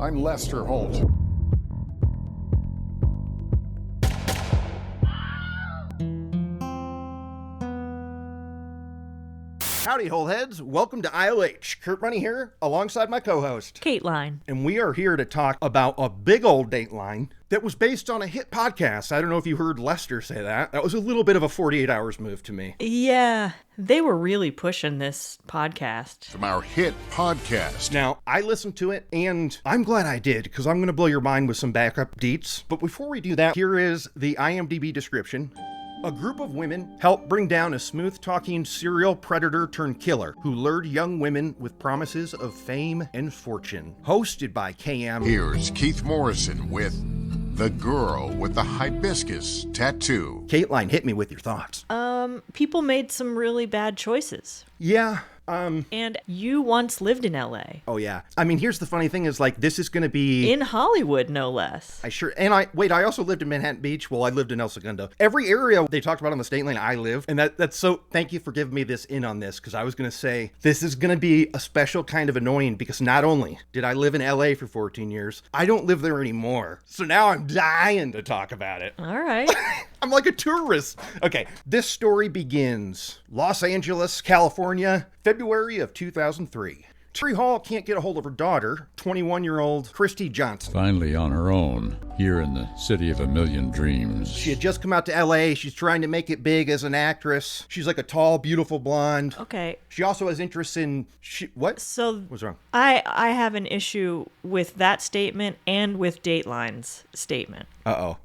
I'm Lester Holt. Howdy, Holeheads. Welcome to IOH. Kurt Money here, alongside my co-host, Kateline. And we are here to talk about a big old Dateline that was based on a hit podcast. I don't know if you heard Lester say that. That was a little bit of a 48 hours move to me. Yeah, they were really pushing this podcast. From our hit podcast. Now, I listened to it, and I'm glad I did, because I'm going to blow your mind with some backup deets. But before we do that, here is the IMDb description. A group of women helped bring down a smooth-talking serial predator-turned-killer who lured young women with promises of fame and fortune. Hosted by KM. Here's Keith Morrison with The Girl with the Hibiscus Tattoo. Kateline, hit me with your thoughts. People made some really bad choices. Yeah, And you once lived in LA. oh yeah. I mean, here's the funny thing is, like, this is going to be... In Hollywood, no less. I also lived in Manhattan Beach. Well, I lived in El Segundo. Every area they talked about on the state line, I live. And that's so, thank you for giving me this in on this, because I was going to say, this is going to be a special kind of annoying, because not only did I live in LA for 14 years, I don't live there anymore. So now I'm dying to talk about it. All right. I'm like a tourist. Okay, this story begins Los Angeles, California, February of 2003. Terry Hall can't get a hold of her daughter, 21-year-old Kristi Johnson. Finally on her own, here in the city of a million dreams. She had just come out to LA. She's trying to make it big as an actress. She's like a tall, beautiful blonde. Okay. She also has interests in... What? So What's wrong? I have an issue with that statement and with Dateline's statement. Uh-oh.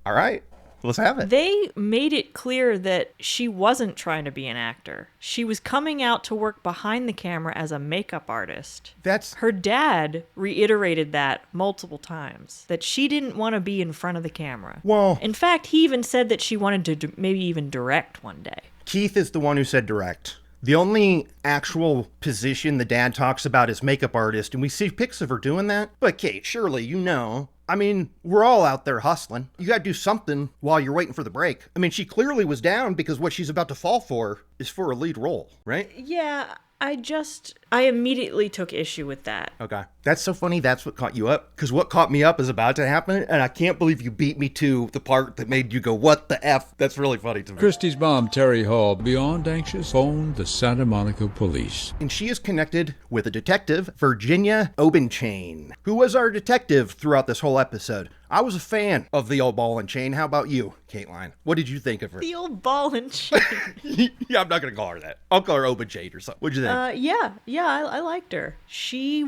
All right. Let's have it. They made it clear that she wasn't trying to be an actor. She was coming out to work behind the camera as a makeup artist. That's... Her dad reiterated that multiple times, that she didn't want to be in front of the camera. Well... In fact, he even said that she wanted to maybe even direct one day. Keith is the one who said direct. The only actual position the dad talks about is makeup artist, and we see pics of her doing that. But Kate, surely you know... I mean, we're all out there hustling. You gotta do something while you're waiting for the break. I mean, she clearly was down because what she's about to fall for is for a lead role, right? Yeah, I immediately took issue with that. Okay. That's so funny that's what caught you up. Because what caught me up is about to happen, and I can't believe you beat me to the part that made you go, what the F? That's really funny to me. Kristi's mom, Terry Hall, beyond anxious, phoned the Santa Monica police. And she is connected with a detective, Virginia Obenchain, who was our detective throughout this whole episode. I was a fan of the old ball and chain. How about you, Kateline? What did you think of her? The old ball and chain. Yeah, I'm not going to call her that. I'll call her Obenchain or something. What'd you think? Yeah, I liked her. She's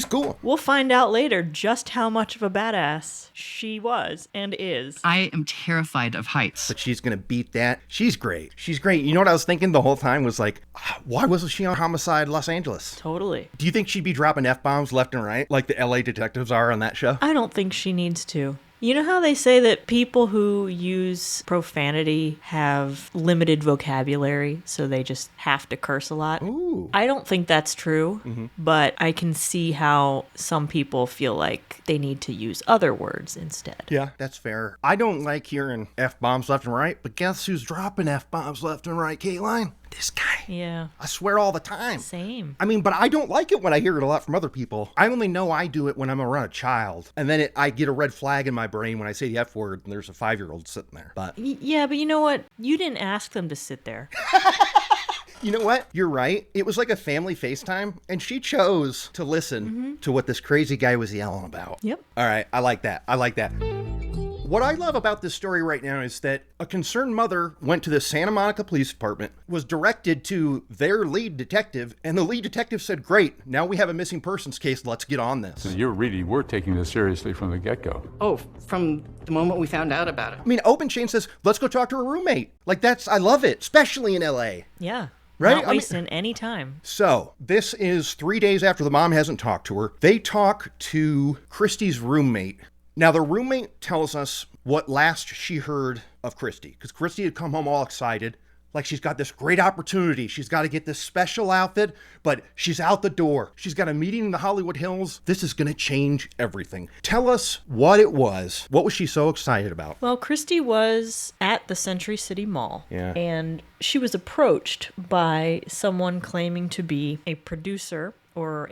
cool. We'll find out later just how much of a badass she was and is. I am terrified of heights. But she's going to beat that. She's great. She's great. You know what I was thinking the whole time was like, why wasn't she on Homicide Los Angeles? Totally. Do you think she'd be dropping F-bombs left and right like the LA detectives are on that show? I don't think she needs to. You know how they say that people who use profanity have limited vocabulary, so they just have to curse a lot? Ooh. I don't think that's true, but I can see how some people feel like they need to use other words instead. Yeah, that's fair. I don't like hearing F-bombs left and right, but guess who's dropping F-bombs left and right, Kateline? This guy. Yeah. I swear all the time. Same. I mean, but I don't like it when I hear it a lot from other people. I only know I do it when I'm around a child. And then I get a red flag in my brain when I say the F word and there's a 5-year-old sitting there. But Yeah, but you know what? You didn't ask them to sit there. you know what? You're right. It was like a family FaceTime, and she chose to listen to what this crazy guy was yelling about. Yep. All right. I like that. What I love about this story right now is that a concerned mother went to the Santa Monica Police Department, was directed to their lead detective, and the lead detective said, great, now we have a missing persons case, let's get on this. So you really were taking this seriously from the get-go. Oh, from the moment we found out about it. I mean, Obenchain says, let's go talk to her roommate. Like, I love it, especially in LA. Yeah. Right? Not wasting any time. So, this is 3 days after the mom hasn't talked to her. They talk to Kristi's roommate. Now, the roommate tells us what last she heard of Kristi, because Kristi had come home all excited, like she's got this great opportunity. She's got to get this special outfit, but she's out the door. She's got a meeting in the Hollywood Hills. This is going to change everything. Tell us what it was. What was she so excited about? Well, Kristi was at the Century City Mall. Yeah. And she was approached by someone claiming to be a producer or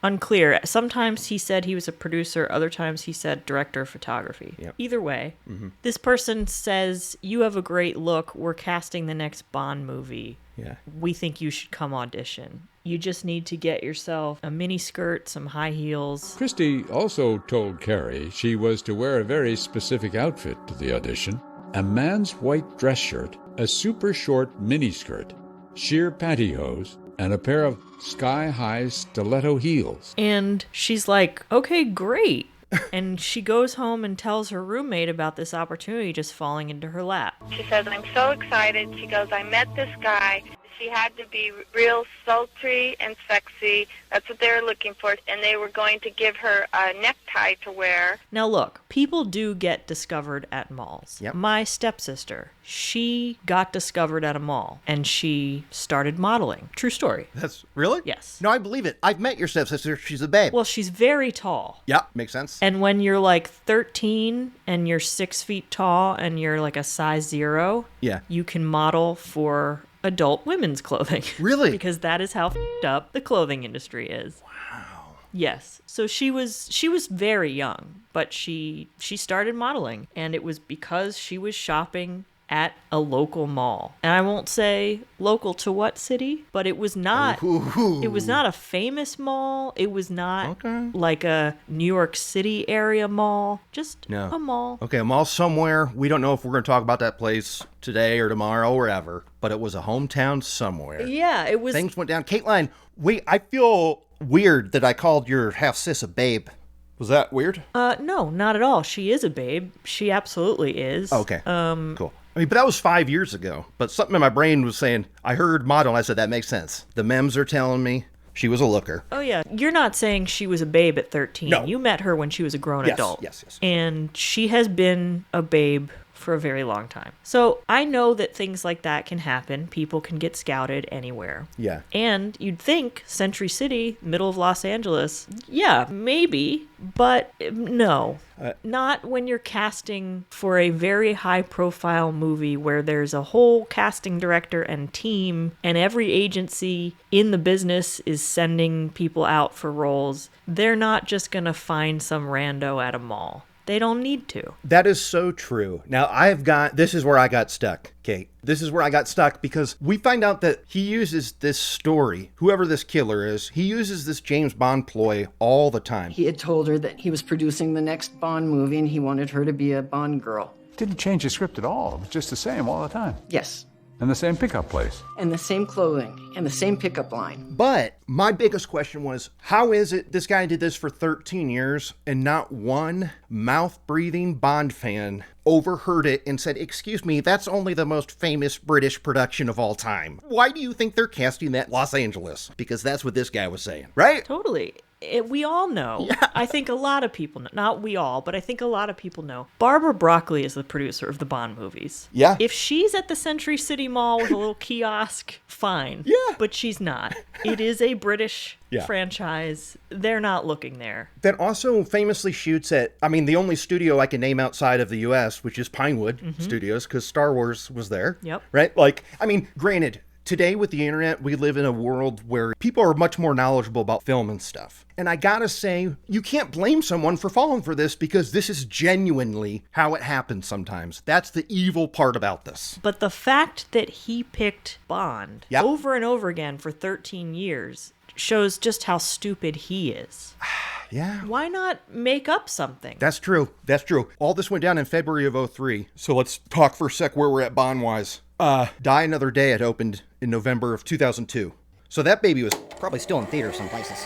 unclear. Sometimes he said he was a producer, other times he said director of photography. Yep. Either way, this person says, you have a great look. We're casting the next Bond movie. Yeah. We think you should come audition. You just need to get yourself a mini skirt, some high heels. Kristi also told Carrie she was to wear a very specific outfit to the audition: a man's white dress shirt, a super short miniskirt, sheer pantyhose, and a pair of sky-high stiletto heels. And she's like, okay, great. And she goes home and tells her roommate about this opportunity just falling into her lap. She says, I'm so excited. She goes, I met this guy. She had to be real sultry and sexy. That's what they were looking for. And they were going to give her a necktie to wear. Now look, people do get discovered at malls. Yep. My stepsister, she got discovered at a mall and she started modeling. True story. That's really? Yes. No, I believe it. I've met your stepsister. She's a babe. Well, she's very tall. Yeah, makes sense. And when you're like 13 and you're 6 feet tall and you're like a size 0, Yeah. you can model for adult women's clothing. Really? Because that is how f***ed up the clothing industry is. Wow. Yes. So she was very young, but she started modeling, and it was because she was shopping at a local mall. And I won't say local to what city, but it was not it was not a famous mall. It was not like a New York City area mall. Just a mall. Okay, a mall somewhere. We don't know if we're going to talk about that place today or tomorrow or ever, but it was a hometown somewhere. Yeah, it was. Things went down. Kateline, wait, I feel weird that I called your half-sis a babe. Was that weird? No, not at all. She is a babe. She absolutely is. Okay. Cool. I mean, but that was 5 years ago. But something in my brain was saying, I heard model, and I said, that makes sense. The memes are telling me she was a looker. Oh, yeah. You're not saying she was a babe at 13. No. You met her when she was a grown adult. Yes. And she has been a babe for a very long time. So I know that things like that can happen. People can get scouted anywhere. Yeah. And you'd think Century City, middle of Los Angeles, yeah, maybe, but no. Not when you're casting for a very high-profile movie where there's a whole casting director and team, and every agency in the business is sending people out for roles. They're not just going to find some rando at a mall. They don't need to. That is so true. Now, this is where I got stuck, Kate. This is where I got stuck because we find out that he uses this story, whoever this killer is, he uses this James Bond ploy all the time. He had told her that he was producing the next Bond movie and he wanted her to be a Bond girl. Didn't change the script at all. It was just the same all the time. Yes. And the same pickup place. And the same clothing and the same pickup line. But my biggest question was, how is it this guy did this for 13 years and not one mouth-breathing Bond fan overheard it and said, excuse me, that's only the most famous British production of all time. Why do you think they're casting that Los Angeles? Because that's what this guy was saying, right? Totally. We all know. Yeah. I think a lot of people know. Not we all, but I think a lot of people know. Barbara Broccoli is the producer of the Bond movies. Yeah. If she's at the Century City Mall with a little kiosk, fine. Yeah. But she's not. It is a British franchise. They're not looking there. That also famously shoots at, the only studio I can name outside of the U.S., which is Pinewood Studios, because Star Wars was there. Yep. Right? Granted, today with the internet, we live in a world where people are much more knowledgeable about film and stuff. And I gotta say, you can't blame someone for falling for this because this is genuinely how it happens sometimes. That's the evil part about this. But the fact that he picked Bond over and over again for 13 years shows just how stupid he is. Yeah. Why not make up something? That's true. All this went down in February of 2003. So let's talk for a sec where we're at Bond-wise. Die Another Day had opened in November of 2002. So that baby was probably still in theaters some places.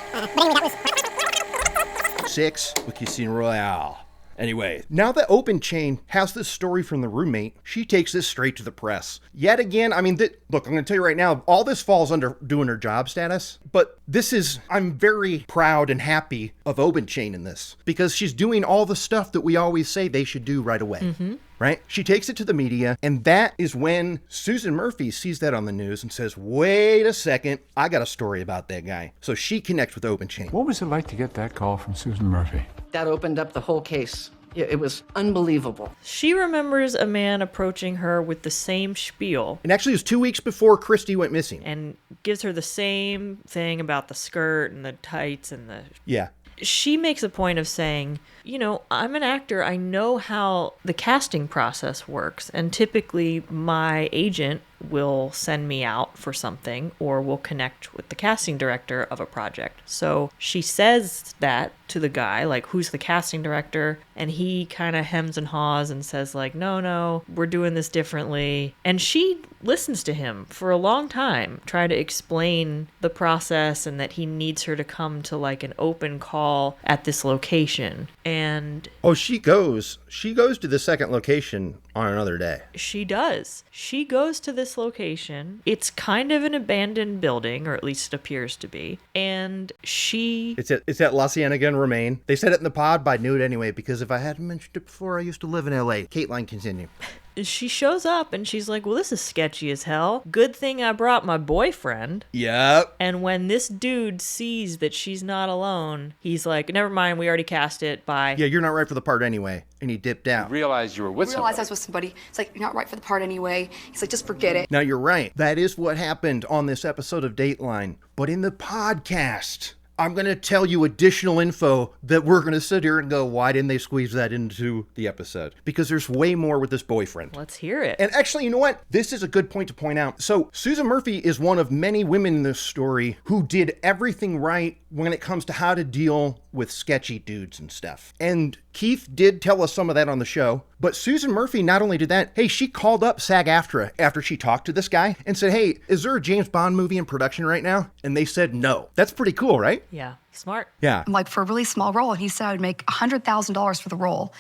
6 with Casino Royale. Anyway, now that Open Chain has this story from the roommate, she takes this straight to the press. Yet again, look, I'm going to tell you right now, all this falls under doing her job status, but I'm very proud and happy of Open Chain in this, because she's doing all the stuff that we always say they should do right away. Mm-hmm. Right? She takes it to the media, and that is when Susan Murphy sees that on the news and says, wait a second, I got a story about that guy. So she connects with Open Chain. What was it like to get that call from Susan Murphy? That opened up the whole case. It was unbelievable. She remembers a man approaching her with the same spiel. And actually, it was 2 weeks before Kristi went missing. And gives her the same thing about the skirt and the tights and the... Yeah. She makes a point of saying, you know, I'm an actor. I know how the casting process works. And typically my agent will send me out for something or will connect with the casting director of a project. So she says that to the guy, like, who's the casting director? And he kind of hems and haws and says, like, no, we're doing this differently. And she listens to him for a long time, try to explain the process and that he needs her to come to like an open call at this location. And she goes to the second location on another day. She does. She goes to this location. It's kind of an abandoned building, or at least it appears to be. And it's at La Cienega and Romaine. They said it in the pod, but I knew it anyway because if I hadn't mentioned it before, I used to live in LA. Kateline, continue. She shows up and she's like, well, this is sketchy as hell. Good thing I brought my boyfriend. Yep. And when this dude sees that she's not alone, he's like, never mind, we already cast it. Bye. Yeah, you're not right for the part anyway. And he dipped out. Realized you were with somebody. I was with somebody. It's like, you're not right for the part anyway. He's like, just forget it. Now, you're right. That is what happened on this episode of Dateline. But in the podcast, I'm going to tell you additional info that we're going to sit here and go, why didn't they squeeze that into the episode? Because there's way more with this boyfriend. Let's hear it. And actually, you know what? This is a good point to point out. So Susan Murphy is one of many women in this story who did everything right when it comes to how to deal with sketchy dudes and stuff. And Keith did tell us some of that on the show. But Susan Murphy not only did that, hey, she called up SAG-AFTRA after she talked to this guy and said, hey, is there a James Bond movie in production right now? And they said no. That's pretty cool, right? Yeah. Smart. Yeah. I'm like, for a really small role. And he said I would make $100,000 for the role.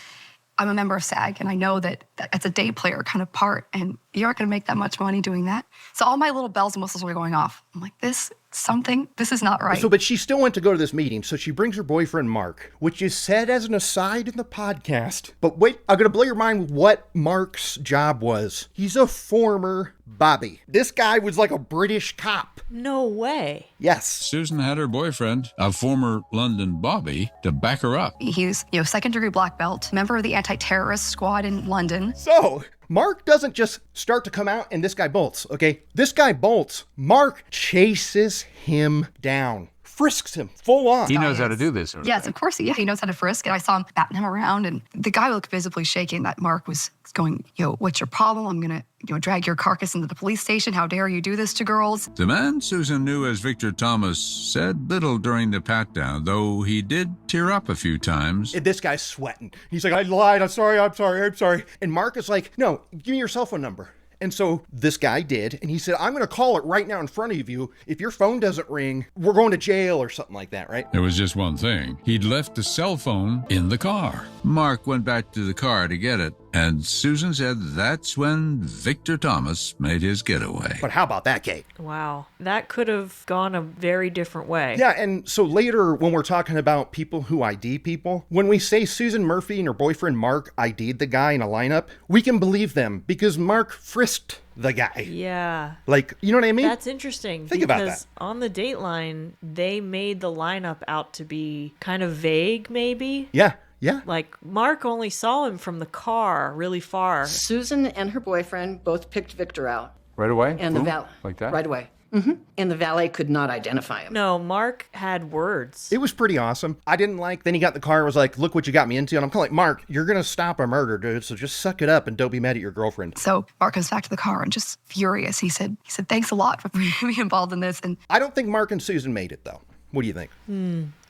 I'm a member of SAG, and I know that it's a day player kind of part, and you aren't going to make that much money doing that. So all my little bells and whistles were going off. I'm like, this is not right. So, but she still went to go to this meeting. So she brings her boyfriend, Mark, which is said as an aside in the podcast. But wait, I'm going to blow your mind with what Mark's job was. He's a former Bobby. This guy was like a British cop. No way. Yes. Susan had her boyfriend, a former London Bobby, to back her up. He's, second-degree black belt, member of the anti-terrorist squad in London. So Mark doesn't just start to come out and this guy bolts, okay? This guy bolts. Mark chases him down. Frisks him full on. He knows how to do this. Yes, of course. He knows how to frisk. And I saw him batting him around, and the guy looked visibly shaking. That Mark was going, what's your problem? I'm going to, drag your carcass into the police station. How dare you do this to girls? The man Susan knew as Victor Thomas said little during the pat-down, though he did tear up a few times. And this guy's sweating. He's like, I lied. I'm sorry. And Mark is like, no, give me your cell phone number. And so this guy did, and he said, I'm going to call it right now in front of you. If your phone doesn't ring, we're going to jail or something like that, right? There was just one thing. He'd left the cell phone in the car. Mark went back to the car to get it, and Susan said that's when Victor Thomas made his getaway. But how about that, Kate? Wow. That could have gone a very different way. Yeah, and so later when we're talking about people who ID people, when we say Susan Murphy and her boyfriend Mark ID'd the guy in a lineup, we can believe them because Mark frisked the guy. Yeah. Like, you know what I mean? That's interesting. Think about that. Because on the Dateline, they made the lineup out to be kind of vague, maybe. Yeah. Yeah. Like, Mark only saw him from the car really far. Susan and her boyfriend both picked Victor out. Right away? And Boom? the valet. Like that? Right away. Mm-hmm. And the valet could not identify him. No, Mark had words. It was pretty awesome. I didn't like, then he got in the car and was like, look what you got me into. And I'm kind of like, Mark, you're going to stop a murder, dude. So just suck it up and don't be mad at your girlfriend. So Mark goes back to the car and just furious. He said, thanks a lot for being involved in this. And I don't think Mark and Susan made it, though. What do you think?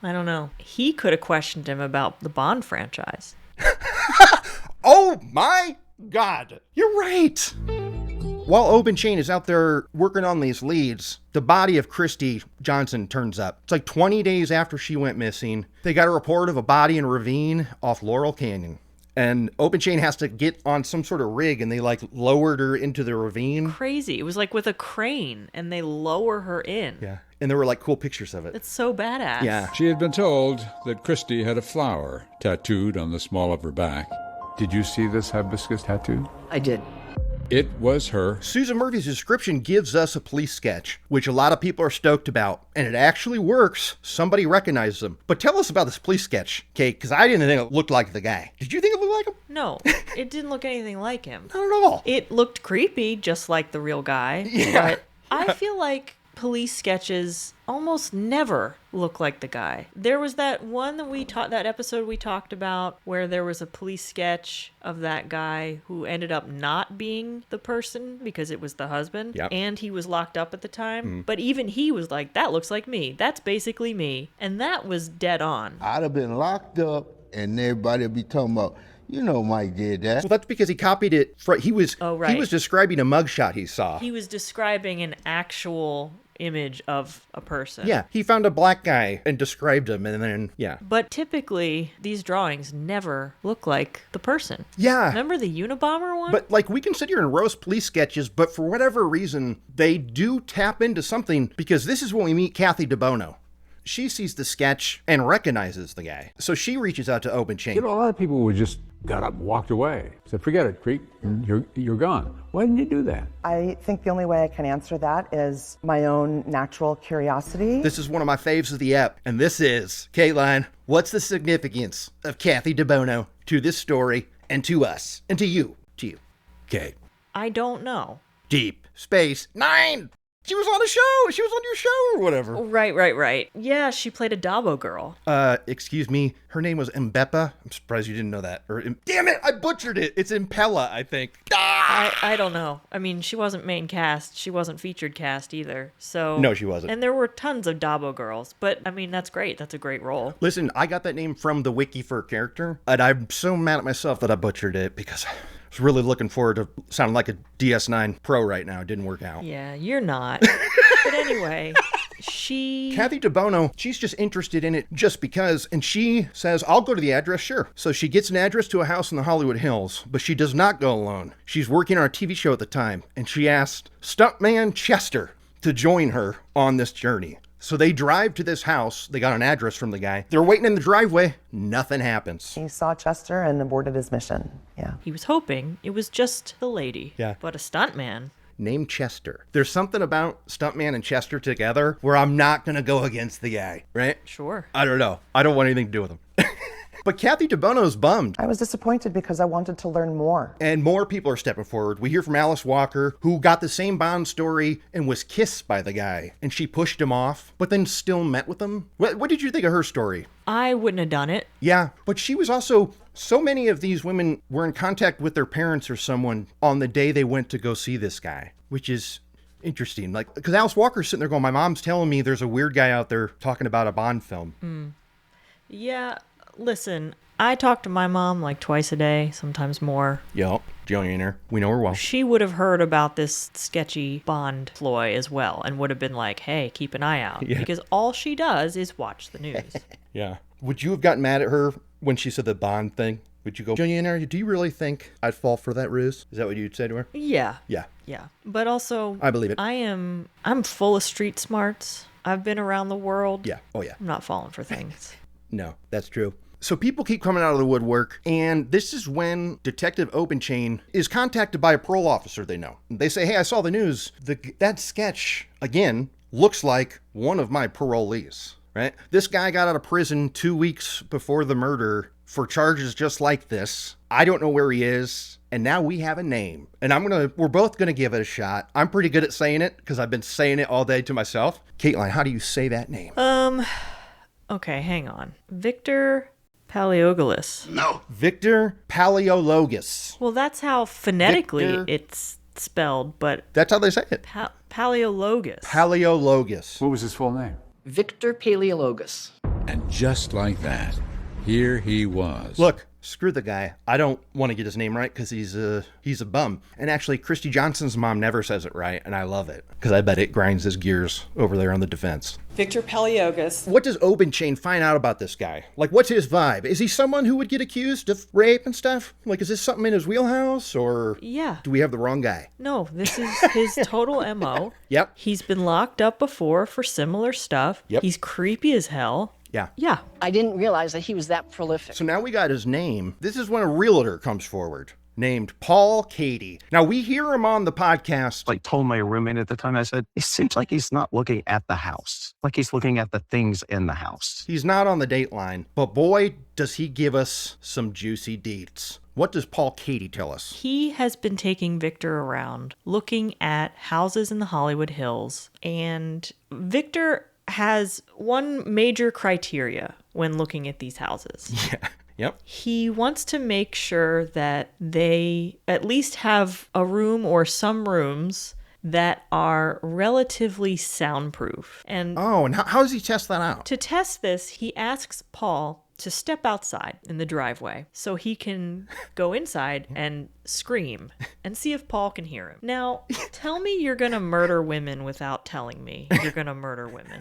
I don't know. He could have questioned him about the Bond franchise. Oh my God. You're right. While Oben Chain is out there working on these leads, the body of Kristi Johnson turns up. It's like 20 days after she went missing. They got a report of a body in a ravine off Laurel Canyon. And Oben Chain has to get on some sort of rig, and they lowered her into the ravine. Crazy. It was like with a crane, and they lower her in. Yeah. And there were cool pictures of it. It's so badass. Yeah. She had been told that Kristi had a flower tattooed on the small of her back. Did you see this hibiscus tattoo? I did. It was her. Susan Murphy's description gives us a police sketch, which a lot of people are stoked about, and it actually works. Somebody recognizes him. But tell us about this police sketch, Kate, because I didn't think it looked like the guy. Did you think it looked like him? No, it didn't look anything like him. Not at all. It looked creepy, just like the real guy. Yeah. But I feel like police sketches almost never look like the guy. There was that one that episode we talked about where there was a police sketch of that guy who ended up not being the person because it was the husband. Yep. And he was locked up at the time. But even he was like, that looks like me. That's basically me. And that was dead on. I'd have been locked up and everybody would be talking about, you know, Mike did that. Well, that's because he copied it. He was right. He was describing a mugshot he saw. He was describing an actual image of a person. Yeah, he found a black guy and described him, and then, yeah. But typically, these drawings never look like the person. Yeah. Remember the Unabomber one? But, like, we can sit here and roast police sketches, but for whatever reason, they do tap into something, because this is when we meet Kathy DeBono. She sees the sketch and recognizes the guy. So she reaches out to Open Chain. You know, a lot of people would just got up and walked away. Said, forget it, Creek, you're gone. Why didn't you do that? I think the only way I can answer that is my own natural curiosity. This is one of my faves of the ep, and this is, Kateline, what's the significance of Kathy DeBono to this story and to us and to you? Kate. I don't know. Deep Space Nine! She was on a show! She was on your show or whatever. Right. Yeah, she played a Dabo girl. Excuse me, her name was Mbeppa. I'm surprised you didn't know that. Damn it, I butchered it. It's Impella, I think. I don't know. I mean, she wasn't main cast. She wasn't featured cast either. So no, she wasn't. And there were tons of Dabo girls. But, I mean, that's great. That's a great role. Listen, I got that name from the wiki for a character, and I'm so mad at myself that I butchered it because I was really looking forward to sounding like a DS9 Pro right now. It didn't work out. Yeah, you're not. But anyway, Kathy DeBono, she's just interested in it just because, and she says, I'll go to the address, sure. So she gets an address to a house in the Hollywood Hills, but she does not go alone. She's working on a TV show at the time, and she asked Stuntman Chester to join her on this journey. So they drive to this house. They got an address from the guy. They're waiting in the driveway. Nothing happens. He saw Chester and aborted his mission. Yeah. He was hoping it was just the lady. Yeah. But a stuntman. Named Chester. There's something about Stuntman and Chester together where I'm not going to go against the guy, right? Sure. I don't know. I don't want anything to do with him. But Kathy DeBono's bummed. I was disappointed because I wanted to learn more. And more people are stepping forward. We hear from Alice Walker, who got the same Bond story and was kissed by the guy. And she pushed him off, but then still met with him. What did you think of her story? I wouldn't have done it. Yeah, but she was also... So many of these women were in contact with their parents or someone on the day they went to go see this guy, which is interesting. Like, because Alice Walker's sitting there going, my mom's telling me there's a weird guy out there talking about a Bond film. Yeah, listen, I talk to my mom like twice a day, sometimes more. Yep, Jillionaire. We know her well. She would have heard about this sketchy Bond ploy as well and would have been like, hey, keep an eye out. Yeah. Because all she does is watch the news. Yeah. Would you have gotten mad at her when she said the Bond thing? Would you go, Jillionaire, do you really think I'd fall for that ruse? Is that what you'd say to her? Yeah. Yeah. Yeah. But also, I believe it. I'm full of street smarts. I've been around the world. Yeah. Oh, yeah. I'm not falling for things. No, that's true. So people keep coming out of the woodwork, and this is when Detective Openchain is contacted by a parole officer they know. They say, hey, I saw the news. That sketch, again, looks like one of my parolees, right? This guy got out of prison 2 weeks before the murder for charges just like this. I don't know where he is, and now we have a name. And we're both gonna give it a shot. I'm pretty good at saying it, because I've been saying it all day to myself. Kateline, how do you say that name? Okay, hang on. Victor Paleogalus. No. Victor Paleologus. Well, that's how phonetically it's spelled, but... That's how they say it. Paleologus. Paleologus. What was his full name? Victor Paleologus. And just like that, here he was. Look, screw the guy. I don't want to get his name right because he's a bum. And actually, Kristi Johnson's mom never says it right, and I love it because I bet it grinds his gears over there on the defense. Victor Paleogalus. What does Openchain find out about this guy? Like, what's his vibe? Is he someone who would get accused of rape and stuff? Like, is this something in his wheelhouse, or yeah, do we have the wrong guy? No, this is his total MO. Yep. He's been locked up before for similar stuff. Yep. He's creepy as hell. Yeah. Yeah. I didn't realize that he was that prolific. So now we got his name. This is when a realtor comes forward, named Paul Katie. Now, we hear him on the podcast. Like, told my roommate at the time, I said, it seems like he's not looking at the house. Like he's looking at the things in the house. He's not on the Dateline, but boy, does he give us some juicy deets. What does Paul Katie tell us? He has been taking Victor around, looking at houses in the Hollywood Hills, and Victor has one major criteria when looking at these houses. Yeah. Yep. He wants to make sure that they at least have a room or some rooms that are relatively soundproof. And how does he test that out? To test this, he asks Paul to step outside in the driveway so he can go inside and scream and see if Paul can hear him. Now, tell me you're going to murder women without telling me you're going to murder women.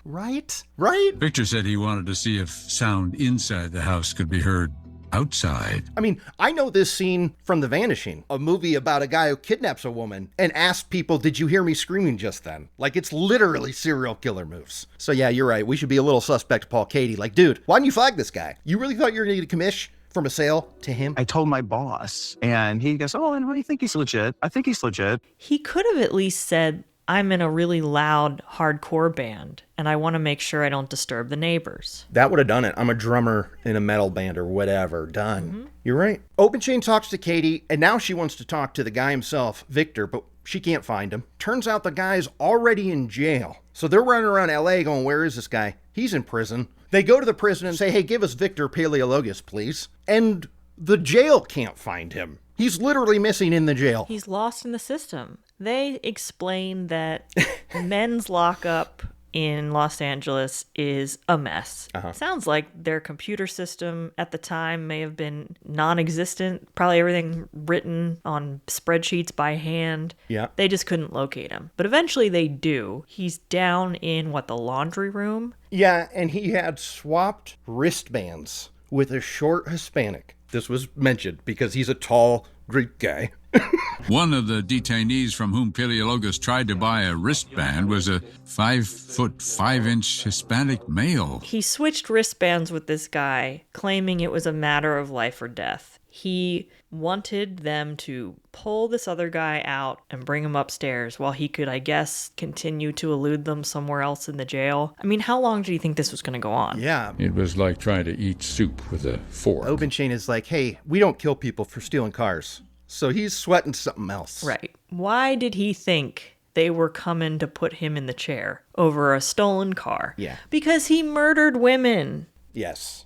Right? Victor said he wanted to see if sound inside the house could be heard outside. I mean, I know this scene from The Vanishing, a movie about a guy who kidnaps a woman and asks people, did you hear me screaming just then? Like, it's literally serial killer moves. So yeah, you're right. We should be a little suspect to Paul Katie. Like, dude, why didn't you flag this guy? You really thought you were going to get a commish from a sale to him? I told my boss, and he goes, oh, and what do you think he's legit? I think he's legit. He could have at least said, I'm in a really loud, hardcore band, and I want to make sure I don't disturb the neighbors. That would have done it. I'm a drummer in a metal band or whatever. Done. Mm-hmm. You're right. Open Chain talks to Katie, and now she wants to talk to the guy himself, Victor, but she can't find him. Turns out the guy's already in jail. So they're running around LA going, where is this guy? He's in prison. They go to the prison and say, hey, give us Victor Paleologus, please. And the jail can't find him. He's literally missing in the jail. He's lost in the system. They explain that men's lockup in Los Angeles is a mess. Sounds like their computer system at the time may have been non-existent. Probably everything written on spreadsheets by hand. Yeah. They just couldn't locate him. But eventually they do. He's down in, the laundry room? Yeah, and he had swapped wristbands with a short Hispanic. This was mentioned because he's a tall Greek guy. One of the detainees from whom Paleologus tried to buy a wristband was a 5'5" Hispanic male. He switched wristbands with this guy, claiming it was a matter of life or death. He wanted them to pull this other guy out and bring him upstairs while he could, I guess, continue to elude them somewhere else in the jail. I mean, how long do you think this was going to go on? Yeah. It was like trying to eat soup with a fork. Open Chain is like, hey, we don't kill people for stealing cars. So he's sweating something else. Right. Why did he think they were coming to put him in the chair over a stolen car? Yeah. Because he murdered women. Yes.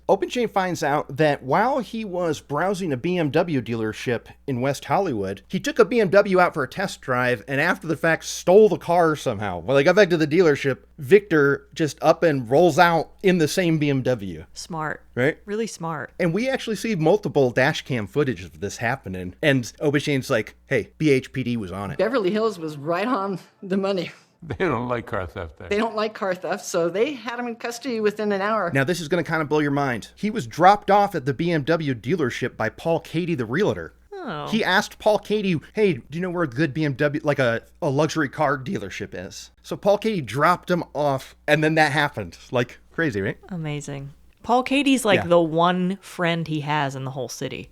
Open Chain finds out that while he was browsing a BMW dealership in West Hollywood, he took a BMW out for a test drive and after the fact stole the car somehow. When they got back to the dealership, Victor just up and rolls out in the same BMW. Smart. Right? Really smart. And we actually see multiple dash cam footage of this happening. And Open Chain's like, hey, BHPD was on it. Beverly Hills was right on the money. They don't like car theft there. They don't like car theft, so they had him in custody within an hour. Now, this is going to kind of blow your mind. He was dropped off at the BMW dealership by Paul Katie, the realtor. Oh. He asked Paul Katie, hey, do you know where a good BMW, like a luxury car dealership is? So Paul Katie dropped him off, and then that happened. Like, crazy, right? Amazing. Paul Katie's the one friend he has in the whole city.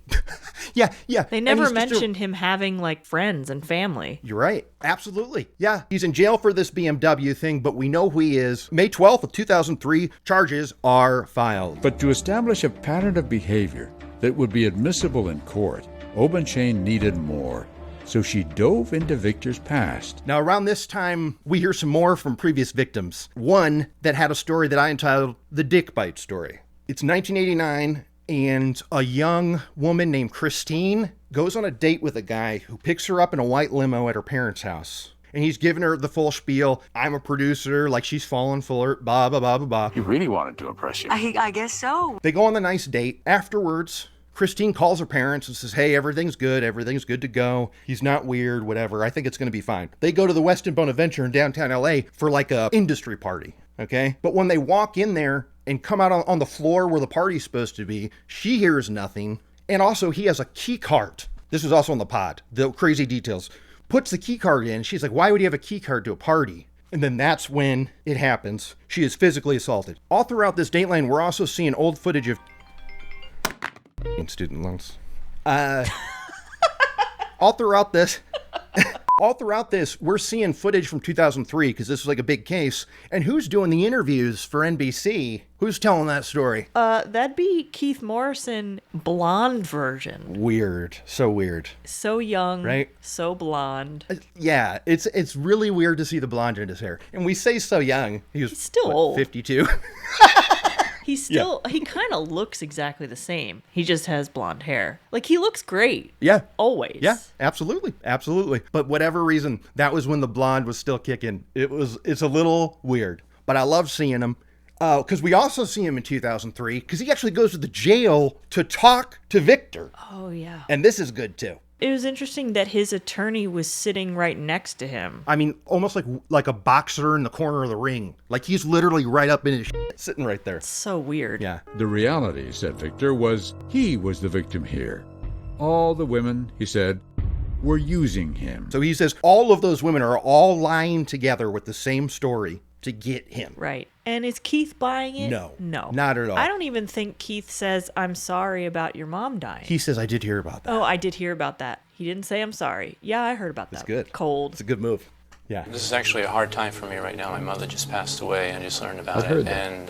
Yeah. They never mentioned him having friends and family. You're right. Absolutely. Yeah. He's in jail for this BMW thing, but we know who he is. May 12th of 2003, charges are filed. But to establish a pattern of behavior that would be admissible in court, Open Chain needed more. So she dove into Victor's past. Now, around this time, we hear some more from previous victims. One that had a story that I entitled The Dick Bite Story. It's 1989, and a young woman named Christine goes on a date with a guy who picks her up in a white limo at her parents' house. And he's giving her the full spiel. I'm a producer, she's falling for it, blah, blah, blah, blah, blah. He really wanted to impress you. I guess so. They go on the nice date. Afterwards, Christine calls her parents and says, hey, everything's good to go. He's not weird, whatever. I think it's going to be fine. They go to the Westin Bonaventure in downtown LA for a industry party, okay? But when they walk in there and come out on the floor where the party's supposed to be, she hears nothing. And also, he has a key card. This was also on the pod, the crazy details. Puts the key card in. She's like, why would he have a key card to a party? And then that's when it happens. She is physically assaulted. All throughout this Dateline, we're also seeing old footage of student loans. All throughout this, we're seeing footage from 2003 because this was like a big case. And who's doing the interviews for NBC? Who's telling that story? That'd be Keith Morrison, blonde version. Weird. So weird. So young. Right? So blonde. Yeah, it's really weird to see the blonde in his hair. And we say so young. He's still old. 52. He's still, he kind of looks exactly the same. He just has blonde hair. Like, he looks great. Yeah. Always. Yeah, absolutely. Absolutely. But whatever reason, that was when the blonde was still kicking. It's a little weird. But I love seeing him. Because we also see him in 2003, because he actually goes to the jail to talk to Victor. Oh, yeah. And this is good, too. It was interesting that his attorney was sitting right next to him. I mean, almost like a boxer in the corner of the ring. Like he's literally right up in his shit, sitting right there. It's so weird. Yeah. The reality, said Victor, was he was the victim here. All the women, he said, were using him. So he says all of those women are all lying together with the same story to get him. Right. And is Keith buying it? No. No. Not at all. I don't even think Keith says, I'm sorry about your mom dying. He says, I did hear about that. Oh, I did hear about that. He didn't say I'm sorry. Yeah, I heard about that. That's good. Cold. It's a good move. Yeah. This is actually a hard time for me right now. My mother just passed away. I just learned about it. And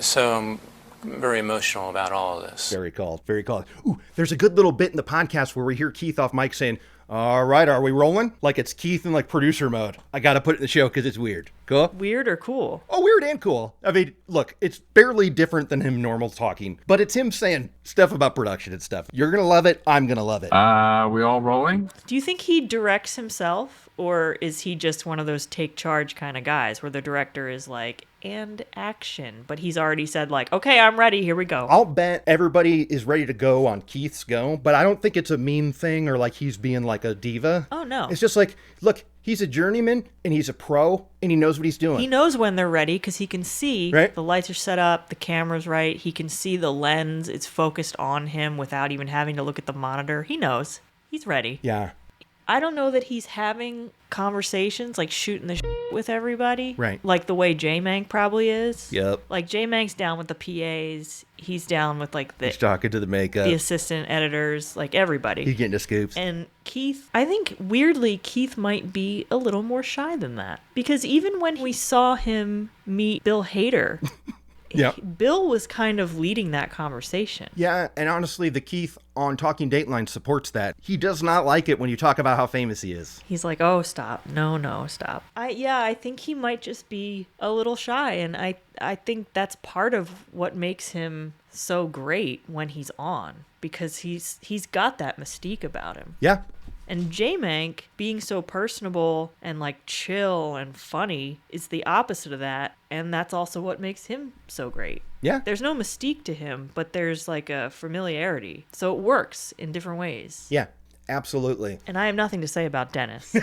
so I'm very emotional about all of this. Very cold. Very cold. Ooh, there's a good little bit in the podcast where we hear Keith off mic saying, all right, are we rolling? Like it's Keith in like producer mode. I got to put it in the show because it's weird. Cool? Weird or cool? Oh, weird and cool. I mean, look, it's barely different than him normal talking, but it's him saying stuff about production and stuff. You're going to love it. I'm going to love it. We all rolling? Do you think he directs himself, or is he just one of those take charge kind of guys where the director is like, and action, but he's already said like, okay, I'm ready, here we go. I'll bet everybody is ready to go on Keith's go, but I don't think it's a mean thing or like he's being like a diva. Oh, no. It's just like, look, he's a journeyman and he's a pro and he knows what he's doing. He knows when they're ready because he can see the lights are set up, the camera's right, he can see the lens, it's focused on him without even having to look at the monitor. He knows. He's ready. Yeah. I don't know that he's having conversations, like shooting the with everybody. Right. Like the way J-Mank probably is. Yep. Like J-Mank's down with the PAs. He's down with like he's talking to the makeup, the assistant editors, like everybody. He's getting the scoops. And Keith, I think weirdly, Keith might be a little more shy than that. Because even when we saw him meet Bill Hader, Bill was kind of leading that conversation. Yeah, and honestly, the Keith on Talking Dateline supports that. He does not like it when you talk about how famous he is. He's like, oh, stop. No, stop. I think he might just be a little shy, and I think that's part of what makes him so great when he's on, because he's got that mystique about him. Yeah. And J-Mank being so personable and like chill and funny is the opposite of that. And that's also what makes him so great. Yeah. There's no mystique to him, but there's like a familiarity. So it works in different ways. Yeah, absolutely. And I have nothing to say about Dennis.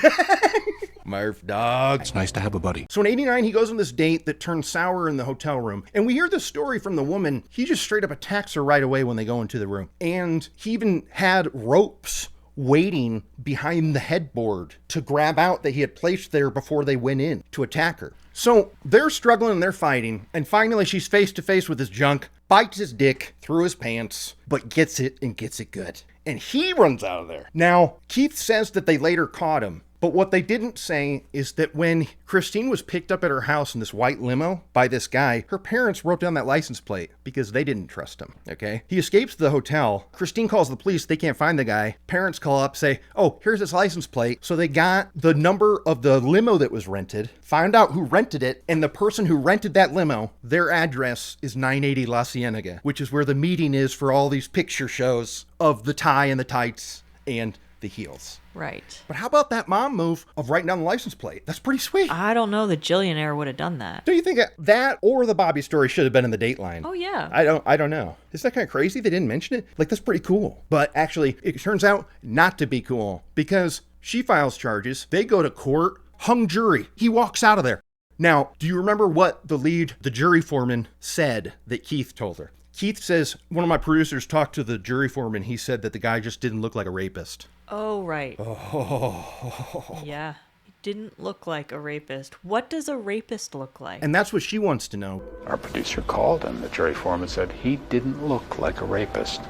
Murph, dog. It's nice to have a buddy. So in 89, he goes on this date that turns sour in the hotel room. And we hear this story from the woman. He just straight up attacks her right away when they go into the room. And he even had ropes waiting behind the headboard to grab out that he had placed there before they went in to attack her. So they're struggling and they're fighting, and finally she's face to face with his junk, bites his dick through his pants, but gets it and gets it good. And he runs out of there. Now, Keith says that they later caught him, but what they didn't say is that when Christine was picked up at her house in this white limo by this guy, her parents wrote down that license plate because they didn't trust him, okay? He escapes the hotel. Christine calls the police. They can't find the guy. Parents call up, say, oh, here's his license plate. So they got the number of the limo that was rented, found out who rented it, and the person who rented that limo, their address is 980 La Cienega, which is where the meeting is for all these picture shows of the tie and the tights and the heels. Right. But how about that mom move of writing down the license plate? That's pretty sweet. I don't know that Jillionaire would have done that. Do you think that or the Bobby story should have been in the Dateline? Oh, yeah. I don't know. Isn't that kind of crazy they didn't mention it? Like, that's pretty cool. But actually, it turns out not to be cool because she files charges. They go to court. Hung jury. He walks out of there. Now, do you remember what the jury foreman said that Keith told her? Keith says, one of my producers talked to the jury foreman. He said that the guy just didn't look like a rapist. Oh, right. Oh. Yeah. He didn't look like a rapist. What does a rapist look like? And that's what she wants to know. Our producer called and the jury foreman said he didn't look like a rapist.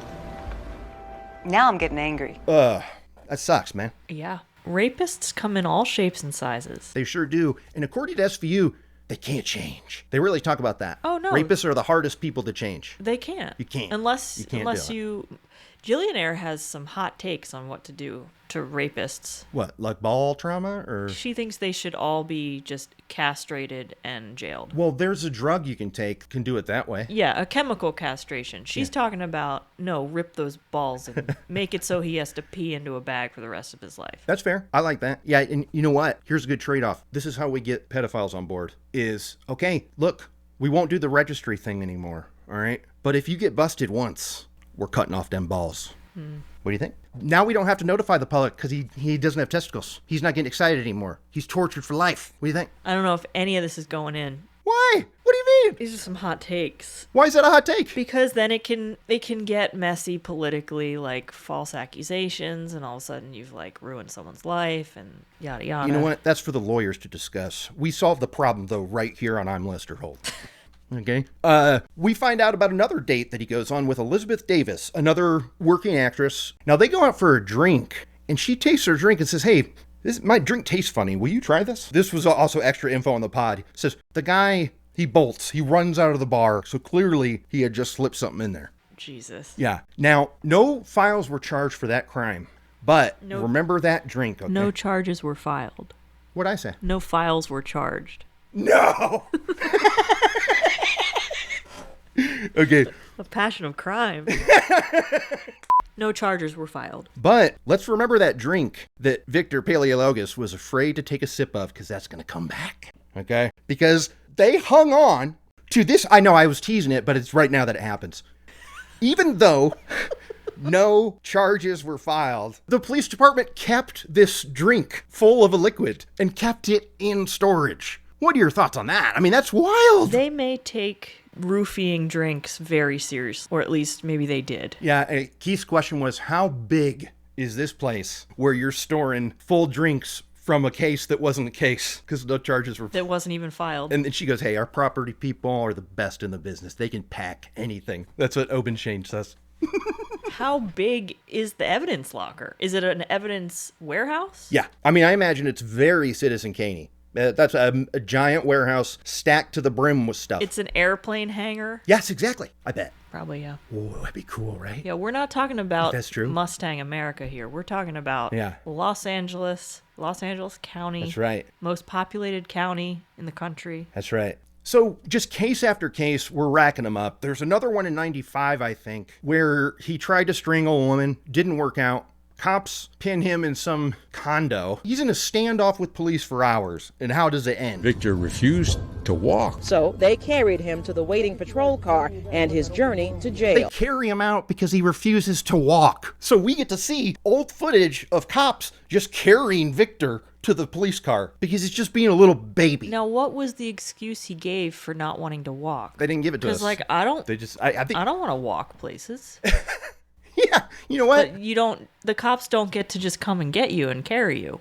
Now I'm getting angry. That sucks, man. Yeah. Rapists come in all shapes and sizes. They sure do. And according to SVU, they can't change. They really talk about that. Oh, no. Rapists are the hardest people to change. They can't. You can't. Unless you... Jillionaire has some hot takes on what to do to rapists. What, like ball trauma, or? She thinks they should all be just castrated and jailed. Well, there's a drug you can take, can do it that way. Yeah, a chemical castration. She's talking about, no, rip those balls and make it so he has to pee into a bag for the rest of his life. That's fair. I like that. Yeah, and you know what? Here's a good trade-off. This is how we get pedophiles on board. Is, okay, look, we won't do the registry thing anymore, all right? But if you get busted once, we're cutting off them balls. What do you think? Now we don't have to notify the public because he doesn't have testicles. He's not getting excited anymore. He's tortured for life. What do you think? I don't know if any of this is going in. Why? What do you mean? These are some hot takes. Why is that a hot take? Because then it can get messy politically, like false accusations, and all of a sudden you've like ruined someone's life and yada yada. You know what? That's for the lawyers to discuss. We solved the problem though right here on I'm Lester Holt. Okay. We find out about another date that he goes on with Elizabeth Davis, another working actress. Now they go out for a drink, and she tastes her drink and says, "Hey, my drink tastes funny. Will you try this?" This was also extra info on the pod. It says the guy, he bolts. He runs out of the bar, so clearly he had just slipped something in there. Jesus. Yeah. Now, no files were charged for that crime, but remember that drink, okay? No charges were filed. What'd I say? No files were charged. No! Okay. A passion of crime. No charges were filed. But let's remember that drink that Victor Paleologos was afraid to take a sip of because that's going to come back. Okay? Because they hung on to this. I know I was teasing it, but it's right now that it happens. Even though no charges were filed, the police department kept this drink full of a liquid and kept it in storage. What are your thoughts on that? I mean, that's wild. They may take roofying drinks very seriously, or at least maybe they did. Yeah, Keith's question was, how big is this place where you're storing full drinks from a case that wasn't a case because no charges were... That wasn't even filed. And then she goes, hey, our property people are the best in the business. They can pack anything. That's what Obenshane says. How big is the evidence locker? Is it an evidence warehouse? Yeah. I mean, I imagine it's very Citizen Kane-y. That's a giant warehouse stacked to the brim with stuff. It's an airplane hangar? Yes, exactly. I bet. Probably, yeah. Oh, that'd be cool, right? Yeah, we're not talking about that's true. Mustang America here. We're talking about Los Angeles County. That's right. Most populated county in the country. That's right. So just case after case, we're racking them up. There's another one in 95, I think, where he tried to strangle a woman, didn't work out. Cops pin him in some condo. He's in a standoff with police for hours. And how does it end? Victor refused to walk. So they carried him to the waiting patrol car and his journey to jail. They carry him out because he refuses to walk. So we get to see old footage of cops just carrying Victor to the police car because he's just being a little baby. Now, what was the excuse he gave for not wanting to walk? They didn't give it to us. Because, like, I don't want to walk places. Yeah, you know what? The cops don't get to just come and get you and carry you.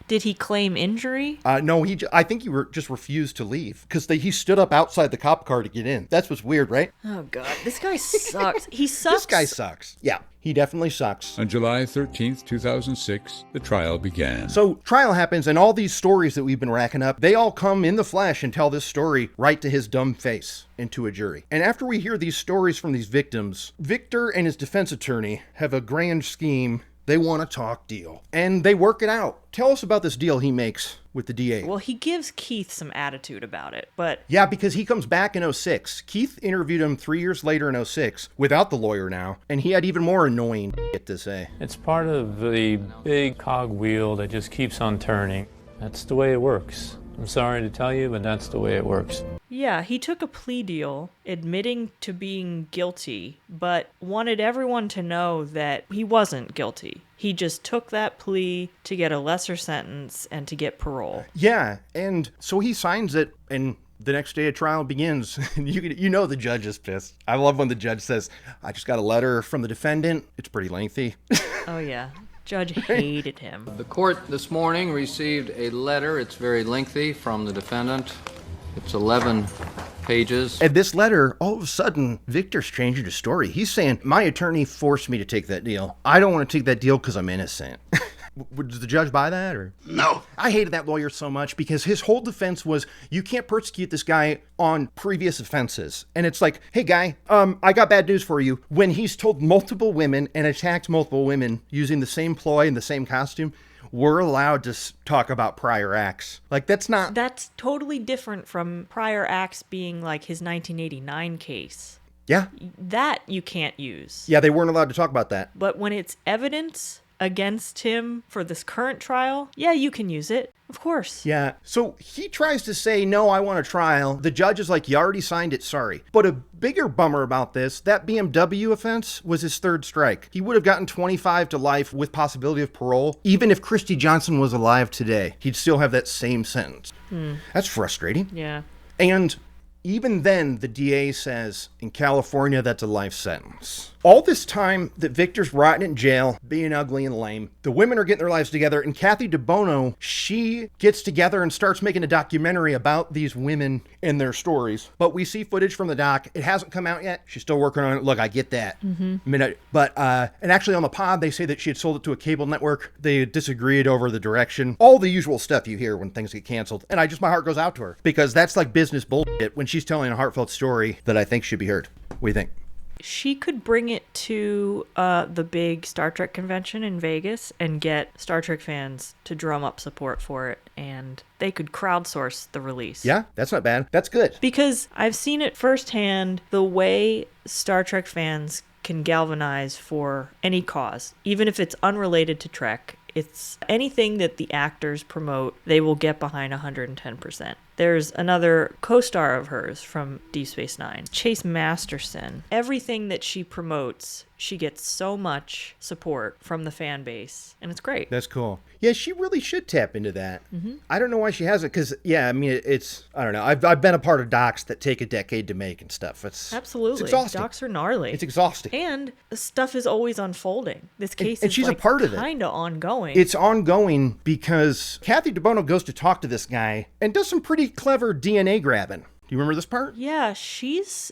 Did he claim injury? No, I think he just refused to leave because he stood up outside the cop car to get in. That's what's weird, right? Oh, God. This guy sucks. He sucks. This guy sucks. Yeah, he definitely sucks. On July 13th, 2006, the trial began. So trial happens, and all these stories that we've been racking up, they all come in the flesh and tell this story right to his dumb face and to a jury. And after we hear these stories from these victims, Victor and his defense attorney have a grand scheme. They want a talk deal, and they work it out. Tell us about this deal he makes with the DA. Well, he gives Keith some attitude about it, but... Yeah, because he comes back in 06. Keith interviewed him 3 years later in 06, without the lawyer now, and he had even more annoying shit to say. It's part of the big cogwheel that just keeps on turning. That's the way it works. I'm sorry to tell you, but that's the way it works. Yeah, he took a plea deal, admitting to being guilty, but wanted everyone to know that he wasn't guilty. He just took that plea to get a lesser sentence and to get parole. Yeah, and so he signs it, and the next day of trial begins. You know the judge is pissed. I love when the judge says, I just got a letter from the defendant. It's pretty lengthy. Oh, yeah. Judge hated him. The court this morning received a letter, it's very lengthy, from the defendant. It's 11 pages. And this letter, all of a sudden, Victor's changing his story. He's saying, my attorney forced me to take that deal. I don't want to take that deal because I'm innocent. Does the judge buy that, or? No. I hated that lawyer so much because his whole defense was, you can't persecute this guy on previous offenses. And it's like, hey guy, I got bad news for you. When he's told multiple women and attacked multiple women using the same ploy and the same costume, we're allowed to talk about prior acts. Like, that's totally different from prior acts being like his 1989 case. Yeah. That you can't use. Yeah, they weren't allowed to talk about that. But when it's evidence against him for this current trial, yeah, you can use it. Of course. Yeah. So he tries to say, no, I want a trial. The judge is like, you already signed it, sorry. But a bigger bummer about this, that BMW offense was his third strike. He would have gotten 25 to life with possibility of parole. Even if Kristi Johnson was alive today, he'd still have that same sentence. That's frustrating. Yeah. And even then, the DA says, in California, that's a life sentence. All this time that Victor's rotting in jail, being ugly and lame, the women are getting their lives together, and Kathy DeBono, she gets together and starts making a documentary about these women and their stories. But we see footage from the doc. It hasn't come out yet. She's still working on it. Look, I get that. But and actually on the pod, they say that she had sold it to a cable network. They disagreed over the direction. All the usual stuff you hear when things get canceled. And my heart goes out to her because that's like business bullshit when she's telling a heartfelt story that I think should be heard. What do you think? She could bring it to the big Star Trek convention in Vegas and get Star Trek fans to drum up support for it, and they could crowdsource the release. Yeah, that's not bad. That's good. Because I've seen it firsthand, the way Star Trek fans can galvanize for any cause, even if it's unrelated to Trek. It's anything that the actors promote, they will get behind 110%. There's another co-star of hers from Deep Space Nine, Chase Masterson. Everything that she promotes, she gets so much support from the fan base, and it's great. That's cool. Yeah, she really should tap into that. I don't know why she hasn't, because, yeah, I mean, it's, I don't know. I've been a part of docs that take a decade to make and stuff. Absolutely. It's exhausting. Docs are gnarly. It's exhausting. And stuff is always unfolding. This case and is she's like a part of it. Kind of ongoing. It's ongoing because Kathy DeBono goes to talk to this guy and does some pretty clever DNA grabbing. Do you remember this part? Yeah, she's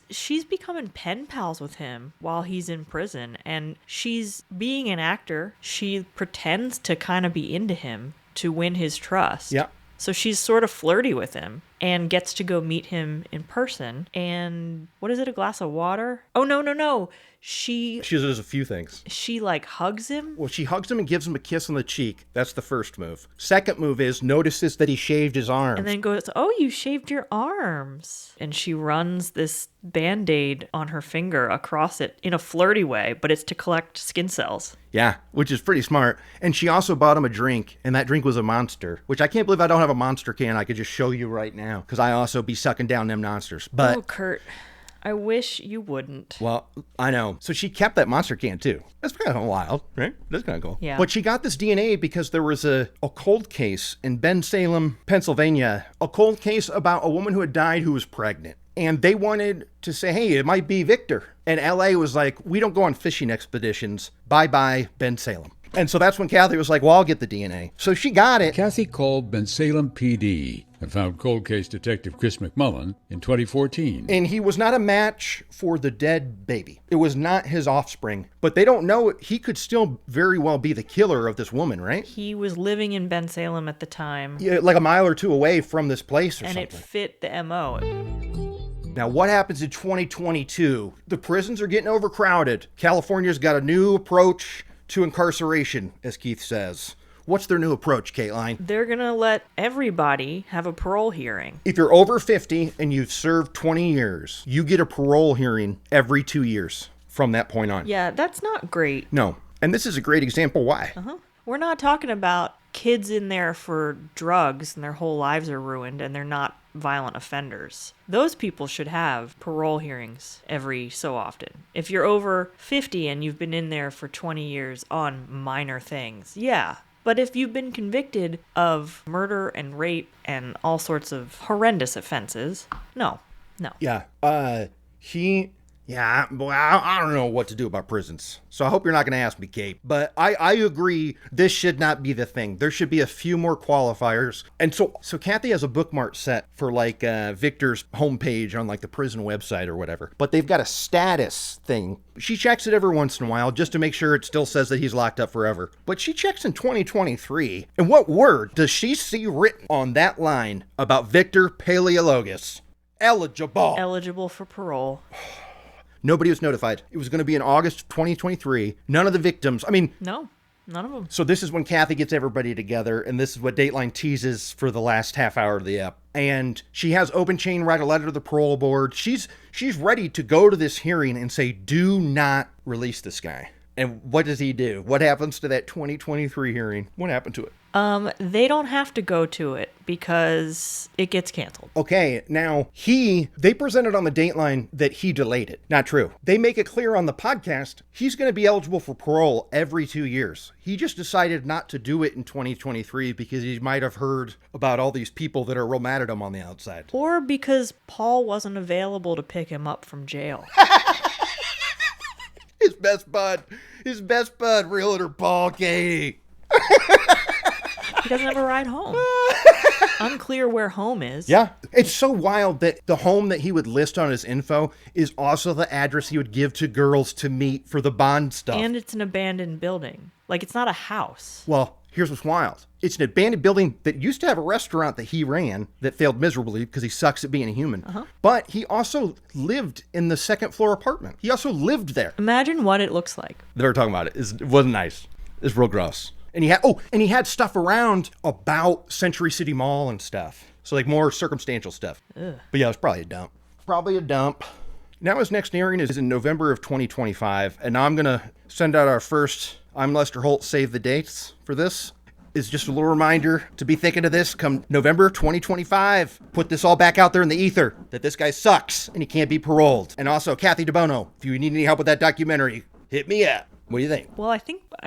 becoming pen pals with him while he's in prison, and she's being an actor. She pretends to kind of be into him to win his trust. Yeah. So she's sort of flirty with him and gets to go meet him in person. And what is it, a glass of water? Oh, no. She does a few things. She like hugs him. Well, she hugs him and gives him a kiss on the cheek. That's the first move. Second move is notices that he shaved his arms. And then goes, oh, you shaved your arms. And she runs this Band-Aid on her finger across it in a flirty way, but it's to collect skin cells. Yeah, which is pretty smart. And she also bought him a drink, and that drink was a Monster, which I can't believe I don't have a Monster can. I could just show you right now, because I also be sucking down them monsters. But oh, Kurt, I wish you wouldn't. Well, I know. So she kept that Monster can, too. That's kind of wild, right? That's kind of cool. Yeah. But she got this DNA because there was a cold case in Bensalem, Pennsylvania, a cold case about a woman who had died who was pregnant. And they wanted to say, hey, it might be Victor. And LA was like, we don't go on fishing expeditions. Bye-bye, Bensalem. And so that's when Kathy was like, well, I'll get the DNA. So she got it. Kathy called Bensalem PD and found cold case detective Chris McMullen in 2014. And he was not a match for the dead baby. It was not his offspring. But they don't know, he could still very well be the killer of this woman, right? He was living in Bensalem at the time. Yeah, like a mile or two away from this place or something. And it fit the MO. Now, what happens in 2022? The prisons are getting overcrowded. California's got a new approach to incarceration, as Keith says. What's their new approach, Kateline? They're going to let everybody have a parole hearing. If you're over 50 and you've served 20 years, you get a parole hearing every 2 years from that point on. Yeah, that's not great. No. And this is a great example why. We're not talking about kids in there for drugs and their whole lives are ruined and they're not violent offenders. Those people should have parole hearings every so often. If you're over 50 and you've been in there for 20 years on minor things, yeah. But if you've been convicted of murder and rape and all sorts of horrendous offenses, no. Yeah. He Yeah, boy, I don't know what to do about prisons. So I hope you're not going to ask me, Kate. But I agree, this should not be the thing. There should be a few more qualifiers. And so Kathy has a bookmark set for like Victor's homepage on like the prison website or whatever. But they've got a status thing. She checks it every once in a while just to make sure it still says that he's locked up forever. But she checks in 2023. And what word does she see written on that line about Victor Paleologus? Eligible. Eligible for parole. Nobody was notified. It was going to be in August of 2023. None of the victims, No, none of them. So this is when Kathy gets everybody together, and this is what Dateline teases for the last half hour of the ep. And she has Open Chain write a letter to the parole board. She's ready to go to this hearing and say, do not release this guy. And what does he do? What happens to that 2023 hearing? What happened to it? They don't have to go to it because it gets canceled. Okay, now they presented on the Dateline that he delayed it. Not true. They make it clear on the podcast he's going to be eligible for parole every 2 years. He just decided not to do it in 2023 because he might have heard about all these people that are real mad at him on the outside. Or because Paul wasn't available to pick him up from jail. His best bud, realtor Paul Katie. He doesn't have a ride home. Unclear where home is. Yeah. It's so wild that the home that he would list on his info is also the address he would give to girls to meet for the bond stuff. And it's an abandoned building. Like, it's not a house. Well, here's what's wild. It's an abandoned building that used to have a restaurant that he ran that failed miserably because he sucks at being a human. But he also lived in the second floor apartment. He also lived there. Imagine what it looks like. They were talking about it. It wasn't nice. It's real gross. And he had stuff around about Century City Mall and stuff. So like more circumstantial stuff. Ugh. But yeah, it's probably a dump. Now his next hearing is in November of 2025. And now I'm going to send out our first I'm Lester Holt save the dates for this. Is just a little reminder to be thinking of this come November 2025. Put this all back out there in the ether that this guy sucks and he can't be paroled. And also, Kathy DeBono, if you need any help with that documentary, hit me up. What do you think? Well, I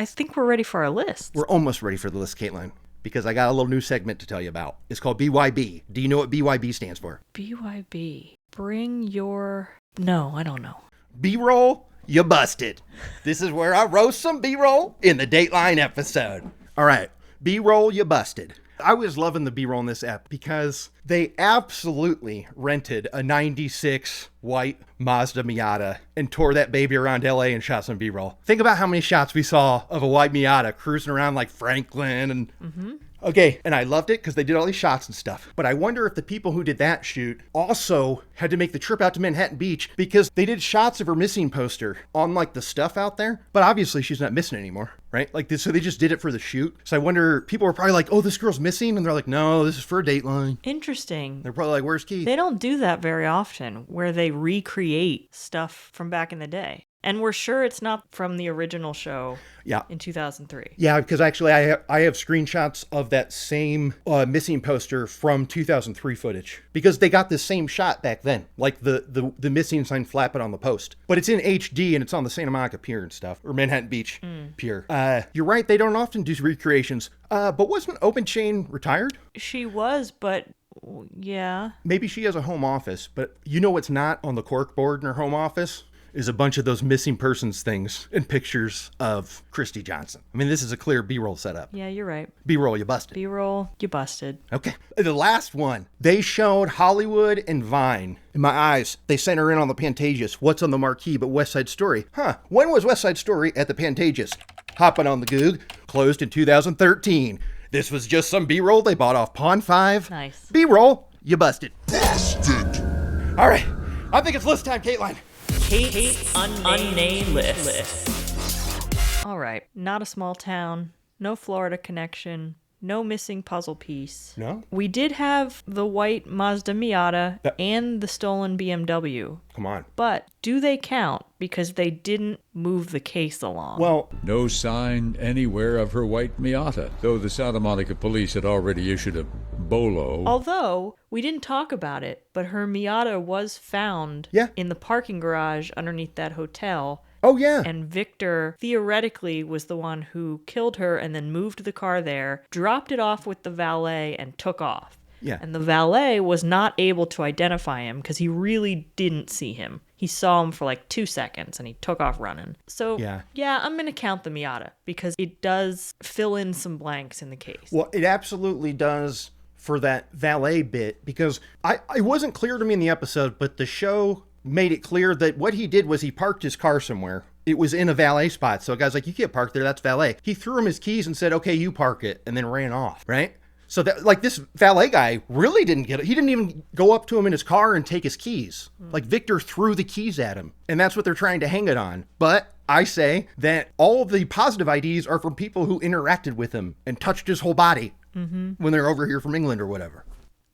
think we're ready for our list. We're almost ready for the list, Kateline, because I got a little new segment to tell you about. It's called BYB. Do you know what BYB stands for? BYB. Bring your... No, I don't know. B-roll, you busted. This is where I roast some B-roll in the Dateline episode. All right. B-roll, you busted. I was loving the B-roll in this app because they absolutely rented a 96 white Mazda Miata and tore that baby around LA and shot some B-roll. Think about how many shots we saw of a white Miata cruising around like Franklin and... Okay, and I loved it because they did all these shots and stuff. But I wonder if the people who did that shoot also had to make the trip out to Manhattan Beach because they did shots of her missing poster on like the stuff out there. But obviously she's not missing anymore, right? Like this, so they just did it for the shoot. So I wonder, people were probably like, oh, this girl's missing. And they're like, no, this is for a Dateline. Interesting. They're probably like, where's Keith? They don't do that very often where they recreate stuff from back in the day. And we're sure it's not from the original show in 2003. Yeah, because actually I have screenshots of that same missing poster from 2003 footage. Because they got the same shot back then. Like the missing sign flapping on the post. But it's in HD and it's on the Santa Monica Pier and stuff. Or Manhattan Beach Pier. You're right, they don't often do recreations. But wasn't Open Chain retired? She was, but... yeah. Maybe she has a home office. But you know what's not on the cork board in her home office? Is a bunch of those missing persons things and pictures of Kristi Johnson. I mean, this is a clear B-roll setup. Yeah, you're right. B-roll, you busted. B-roll, you busted. Okay. The last one. They showed Hollywood and Vine. In my eyes, they sent her in on the Pantages. What's on the marquee but West Side Story? When was West Side Story at the Pantages? Hopping on the Goog. Closed in 2013. This was just some B-roll they bought off Pawn 5. Nice. B-roll, you busted. Busted. All right. I think it's list time, Kateline. Kate's unnamed list. All right. Not a small town. No Florida connection. No missing puzzle piece. No? We did have the white Mazda Miata and the stolen BMW. Come on. But do they count because they didn't move the case along? Well, no sign anywhere of her white Miata, though the Santa Monica police had already issued a bolo. Although, we didn't talk about it, but her Miata was found in the parking garage underneath that hotel. Oh, yeah. And Victor, theoretically, was the one who killed her and then moved the car there, dropped it off with the valet, and took off. Yeah. And the valet was not able to identify him because he really didn't see him. He saw him for like 2 seconds and he took off running. So, yeah, I'm going to count the Miata because it does fill in some blanks in the case. Well, it absolutely does for that valet bit, because it wasn't clear to me in the episode, but the show made it clear that what he did was he parked his car somewhere. It was in a valet spot. So a guy's like, you can't park there, that's valet. He threw him his keys and said, okay, you park it, and then ran off, right? So that, like, this valet guy really didn't get it. He didn't even go up to him in his car and take his keys. Like, Victor threw the keys at him, and that's what they're trying to hang it on. But I say that all of the positive IDs are from people who interacted with him and touched his whole body when they're over here from England or whatever.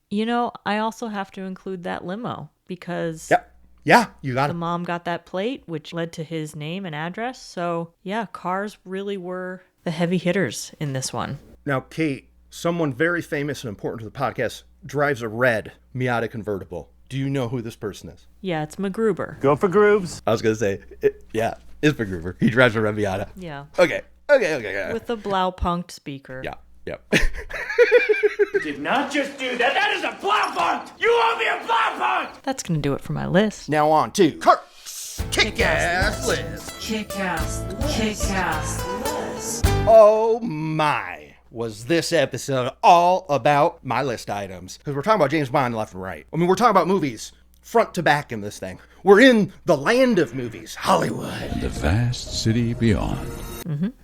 You know, I also have to include that limo because... Yep. Yeah, you got it. The mom got that plate, which led to his name and address. So, yeah, cars really were the heavy hitters in this one. Now, Kate, someone very famous and important to the podcast drives a red Miata convertible. Do you know who this person is? Yeah, it's MacGruber. Go for Grooves. I was going to say, it's MacGruber. He drives a red Miata. Yeah. Okay. With the Blaupunkt speaker. Yeah. Yep. Did not just do that. That is a Blaupunkt. You owe me a Blaupunkt. That's going to do it for my list. Now on to Kurt's Kick-Ass List. Kick-Ass List. Oh my, was this episode all about my list items. Because we're talking about James Bond left and right. I mean, we're talking about movies front to back in this thing. We're in the land of movies, Hollywood. The vast city beyond.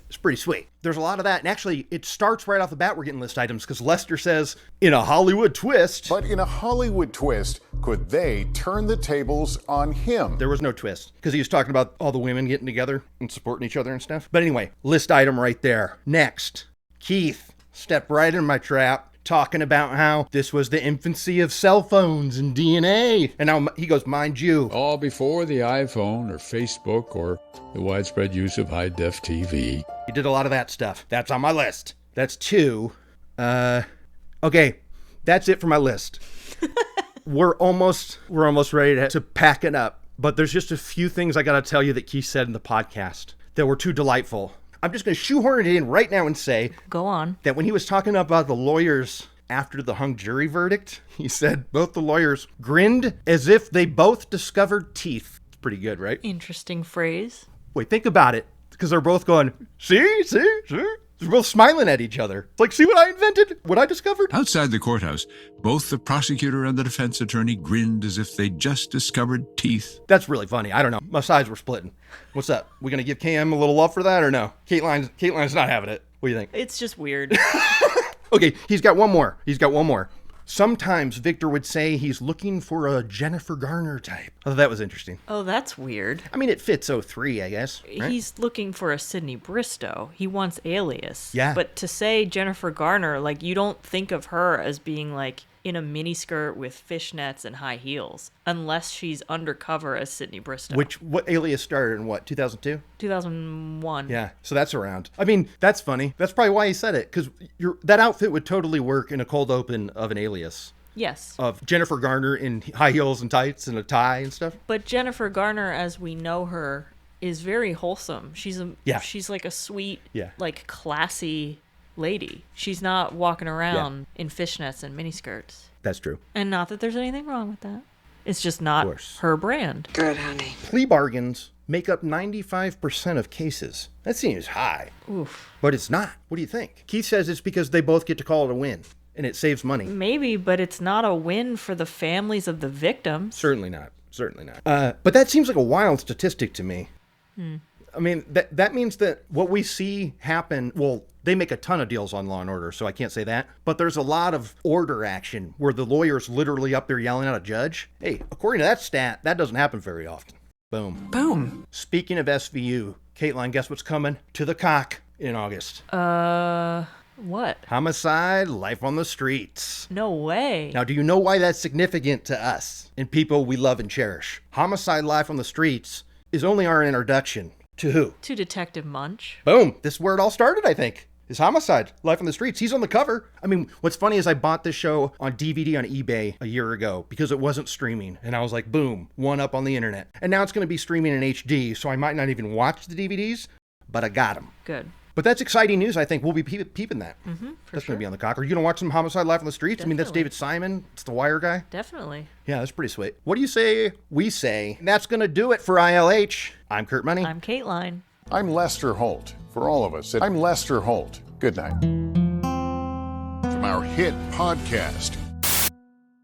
It's pretty sweet. There's a lot of that. And actually, it starts right off the bat. We're getting list items because Lester says, in a Hollywood twist. But in a Hollywood twist, could they turn the tables on him? There was no twist because he was talking about all the women getting together and supporting each other and stuff. But anyway, list item right there. Next, Keith stepped right in my trap, talking about how this was the infancy of cell phones and DNA. And now he goes, mind you. All before the iPhone or Facebook or the widespread use of high-def TV. He did a lot of that stuff. That's on my list. That's 2. Okay, that's it for my list. We're almost ready to pack it up. But there's just a few things I got to tell you that Keith said in the podcast that were too delightful. I'm just going to shoehorn it in right now and say... Go on. ...that when he was talking about the lawyers after the hung jury verdict, he said both the lawyers grinned as if they both discovered teeth. It's pretty good, right? Interesting phrase. Wait, think about it. Because they're both going, see? They're both smiling at each other. It's like, see what I invented? What I discovered? Outside the courthouse, both the prosecutor and the defense attorney grinned as if they'd just discovered teeth. That's really funny. I don't know. My sides were splitting. What's up? We going to give Cam a little love for that or no? Kateline's not having it. What do you think? It's just weird. Okay, he's got one more. Sometimes Victor would say he's looking for a Jennifer Garner type. Oh, that was interesting. Oh, that's weird. I mean, it fits 03, I guess. Right? He's looking for a Sidney Bristow. He wants Alias. Yeah. But to say Jennifer Garner, like, you don't think of her as being, like, in a miniskirt with fishnets and high heels, unless she's undercover as Sidney Bristow. What Alias started in what, 2002? 2001. Yeah, so that's around. I mean, that's funny. That's probably why he said it, because that outfit would totally work in a cold open of an Alias. Yes. Of Jennifer Garner in high heels and tights and a tie and stuff. But Jennifer Garner, as we know her, is very wholesome. She's like a sweet, like classy lady. She's not walking around in fishnets and miniskirts. That's true. And not that there's anything wrong with that. It's just not her brand. Good, honey. Plea bargains make up 95% of cases. That seems high. Oof. But it's not. What do you think? Keith says it's because they both get to call it a win. And it saves money. Maybe, but it's not a win for the families of the victims. Certainly not. But that seems like a wild statistic to me. I mean, that means that what we see happen, well, they make a ton of deals on Law & Order, so I can't say that. But there's a lot of order action where the lawyer's literally up there yelling at a judge. Hey, according to that stat, that doesn't happen very often. Boom. Boom. Speaking of SVU, Cateline, guess what's coming to the cock in August? What? Homicide, Life on the Streets. No way. Now, do you know why that's significant to us and people we love and cherish? Homicide, Life on the Streets is only our introduction to who? To Detective Munch. Boom. This is where it all started, I think. Is Homicide, Life on the Streets. He's on the cover. I mean, what's funny is I bought this show on DVD on eBay a year ago because it wasn't streaming. And I was like, boom, one up on the internet. And now it's going to be streaming in HD, so I might not even watch the DVDs, but I got them. Good. But that's exciting news. I think we'll be peeping that. That's going to be on the cock. Are you going to watch some Homicide Live on the Streets? Definitely. I mean, that's David Simon. It's the Wire guy. Definitely. Yeah, that's pretty sweet. What do you say we say? And that's going to do it for ILH. I'm Kurt Money. I'm Kateline. I'm Lester Holt. For all of us, I'm Lester Holt. Good night. From our hit podcast,